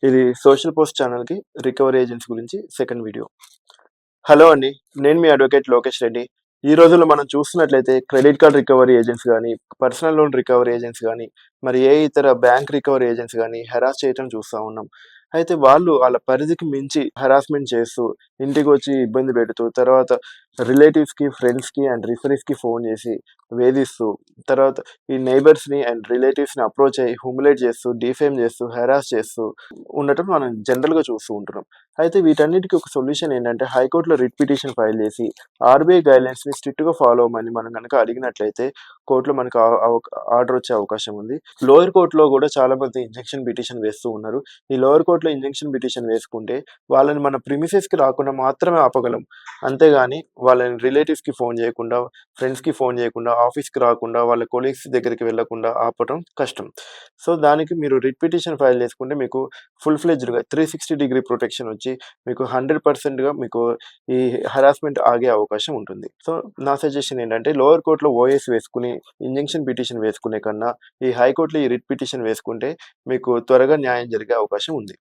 ఇది social post ఛానల్‌కి recovery agents గురించి సెకండ్ వీడియో. హలో అండి. నేను మీ అడ్వకేట్ లోకేష్ రెడ్డి. ఈ రోజుల్లో మనం చూస్తున్నట్లయితే క్రెడిట్ కార్డ్ రికవరీ ఏజెంట్స్ గానీ, పర్సనల్ లోన్ రికవరీ ఏజెంట్స్ గానీ, మరి ఏ ఇతర బ్యాంక్ రికవరీ ఏజెంట్స్ గానీ హెరాస్ చేయటం చూస్తా ఉన్నాం. అయితే వాళ్ళు ఆళ్ళ పరిధికి మించి హెరాస్మెంట్ చేస్తూ, ఇంటికొచ్చి ఇబ్బంది పెడుతూ, తర్వాత రిలేటివ్స్‌కి, ఫ్రెండ్స్‌కి అండ్ రిఫరీస్‌కి ఫోను చేసి వేధిస్తూ, తర్వాత ఈ నైబర్స్‌ని అండ్ రిలేటివ్స్‌ని అప్రోచ్ అయ్యి హ్యూమిలేట్ చేస్తూ, డీఫేమ్ చేస్తూ, హెరాస్ చేస్తూ ఉండటం మనం జనరల్‌గా చూస్తూ ఉంటున్నాం. అయితే వీటన్నిటికి ఒక సొల్యూషన్ ఏంటంటే హైకోర్ట్‌లో రిట్ పిటిషన్ ఫైల్ చేసి ఆర్‌బీఐ గైడ్‌లైన్స్‌ని స్ట్రిక్ట్‌గా ఫాలో అవ్వమని మనం గనక అడిగినట్లయితే కోర్ట్‌లో మనకు ఆర్డర్ వచ్చే అవకాశం ఉంది. లోయర్ కోర్ట్‌లో కూడా చాలామంది ఇంజంక్షన్ పిటిషన్ వేస్తూ ఉన్నారు. ఈ లోయర్ కోర్ట్‌లో ఇంజంక్షన్ పిటిషన్ వేసుకుంటే వాళ్ళని మన ప్రిమిసెస్‌కి రాకుండా మాత్రమే ఆపగలం. అంతేగాని వాళ్ళని రిలేటివ్స్‌కి ఫోను చేయకుండా, ఫ్రెండ్స్‌కి ఫోను చేయకుండా, ఆఫీస్‌కి రాకుండా, వాళ్ళ కొలీగ్స్ దగ్గరికి వెళ్ళకుండా ఆపటం కష్టం. సో, దానికి మీరు రిట్ పిటిషన్ ఫైల్ చేసుకుంటే మీకు ఫుల్ ఫ్లెడ్జ్డ్‌గా 360 డిగ్రీ ప్రొటెక్షన్ వచ్చి మీకు 100%గా మీకు ఈ హరాస్మెంట్ ఆగే అవకాశం ఉంటుంది. సో, నా సజెషన్ ఏంటంటే లోయర్ కోర్ట్‌లో ఓఎస్ వేసుకొని ఇంజంక్షన్ పిటిషన్ వేసుకునే కన్నా ఈ హైకోర్ట్‌లో ఈ రిట్ పిటిషన్ వేసుకుంటే మీకు త్వరగా న్యాయం జరిగే అవకాశం ఉంది.